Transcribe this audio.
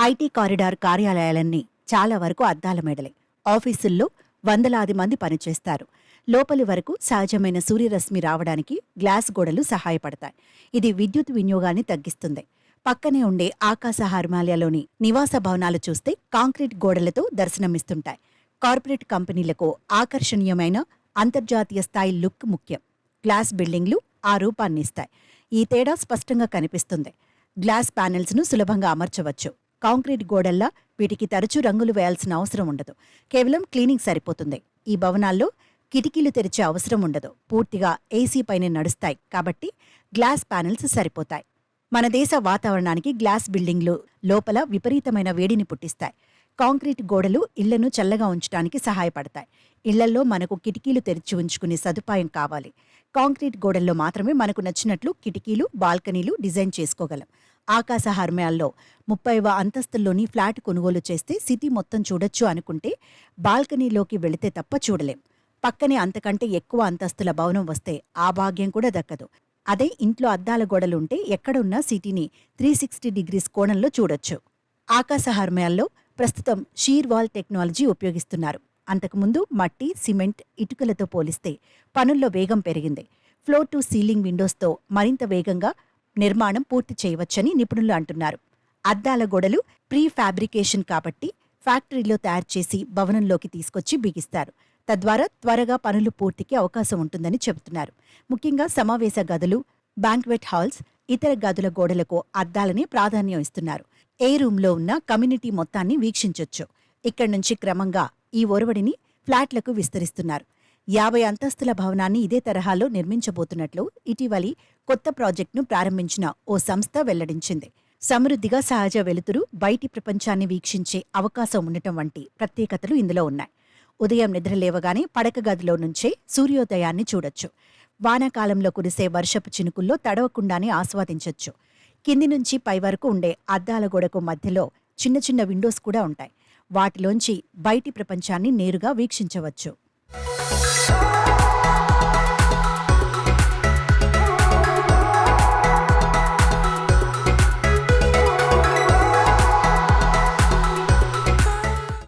IT corridor కార్యాలయాలన్నీ చాలా వరకు అద్దాల మేడలే. ఆఫీసుల్లో వందలాది మంది పనిచేస్తారు. లోపలి వరకు సహజమైన సూర్యరశ్మి రావడానికి గ్లాస్ గోడలు సహాయపడతాయి. ఇది విద్యుత్ వినియోగాన్ని తగ్గిస్తుంది. పక్కనే ఉండే ఆకాశ హార్మాలయలోని నివాస భవనాలు చూస్తే కాంక్రీట్ గోడలతో దర్శనమిస్తుంటాయి. కార్పొరేట్ కంపెనీలకు ఆకర్షణీయమైన అంతర్జాతీయ స్థాయి లుక్ ముఖ్యం. గ్లాస్ బిల్డింగ్లు ఆ రూపాన్నిస్తాయి. ఈ తేడా స్పష్టంగా కనిపిస్తుంది. గ్లాస్ ప్యానెల్స్ను సులభంగా అమర్చవచ్చు. కాంక్రీట్ గోడల్లా వీటికి తరచూ రంగులు వేయాల్సిన అవసరం ఉండదు. కేవలం క్లీనింగ్ సరిపోతుంది. ఈ భవనాల్లో కిటికీలు తెరిచే అవసరం ఉండదు. పూర్తిగా ఏసీ పైనే నడుస్తాయి కాబట్టి గ్లాస్ ప్యానెల్స్ సరిపోతాయి. మన దేశ వాతావరణానికి గ్లాస్ బిల్డింగ్లు లోపల విపరీతమైన వేడిని పుట్టిస్తాయి. కాంక్రీట్ గోడలు ఇళ్లను చల్లగా ఉంచడానికి సహాయపడతాయి. ఇళ్లల్లో మనకు కిటికీలు తెరిచి ఉంచుకునే సదుపాయం కావాలి. కాంక్రీట్ గోడల్లో మాత్రమే మనకు నచ్చినట్లు కిటికీలు, బాల్కనీలు డిజైన్ చేసుకోగలం. ఆకాశ హార్మ్యాల్లో 30వ అంతస్తుల్లోని ఫ్లాట్ కొనుగోలు చేస్తే సిటీ మొత్తం చూడొచ్చు అనుకుంటే బాల్కనీలోకి వెళితే తప్ప చూడలేం. పక్కనే అంతకంటే ఎక్కువ అంతస్తుల భవనం వస్తే ఆ భాగ్యం కూడా దక్కదు. అదే ఇంట్లో అద్దాల గోడలుంటే ఎక్కడున్నా సిటీని 360 డిగ్రీస్ కోణంలో చూడొచ్చు. ఆకాశ హార్మ్యాల్లో ప్రస్తుతం షీర్ వాల్ టెక్నాలజీ ఉపయోగిస్తున్నారు. అంతకుముందు మట్టి, సిమెంట్, ఇటుకలతో పోలిస్తే పనుల్లో వేగం పెరిగింది. ఫ్లోర్ టు సీలింగ్ విండోస్తో మరింత వేగంగా నిర్మాణం పూర్తి చేయవచ్చని నిపుణులు అంటున్నారు. అద్దాల గోడలు ప్రీ ఫ్యాబ్రికేషన్ కాబట్టి ఫ్యాక్టరీలో తయారు చేసి భవనంలోకి తీసుకొచ్చి బిగిస్తారు. తద్వారా త్వరగా పనులు పూర్తికి అవకాశం ఉంటుందని చెబుతున్నారు. ముఖ్యంగా సమావేశ గదులు, బ్యాంక్వెట్ హాల్స్, ఇతర గదుల గోడలకు అద్దాలనే ప్రాధాన్యం ఇస్తున్నారు. ఏ రూంలో ఉన్న కమ్యూనిటీ మొత్తాన్ని వీక్షించొచ్చు. ఇక్కడి నుంచి క్రమంగా ఈ ఒరవడిని ఫ్లాట్లకు విస్తరిస్తున్నారు. 50 అంతస్తుల భవనాన్ని ఇదే తరహాలో నిర్మించబోతున్నట్లు ఇటీవలి కొత్త ప్రాజెక్టును ప్రారంభించిన ఓ సంస్థ వెల్లడించింది. సమృద్ధిగా సహజ వెలుతురు, బయటి ప్రపంచాన్ని వీక్షించే అవకాశం ఉండటం వంటి ప్రత్యేకతలు ఇందులో ఉన్నాయి. ఉదయం నిద్రలేవగానే పడక గదిలో నుంచే సూర్యోదయాన్ని చూడొచ్చు. వానాకాలంలో కురిసే వర్షపు చినుకుల్లో తడవకుండానే ఆస్వాదించొచ్చు. కింది నుంచి పై వరకు ఉండే అద్దాల గోడకు మధ్యలో చిన్న చిన్న విండోస్ కూడా ఉంటాయి. వాటిలోంచి బయటి ప్రపంచాన్ని నేరుగా వీక్షించవచ్చు.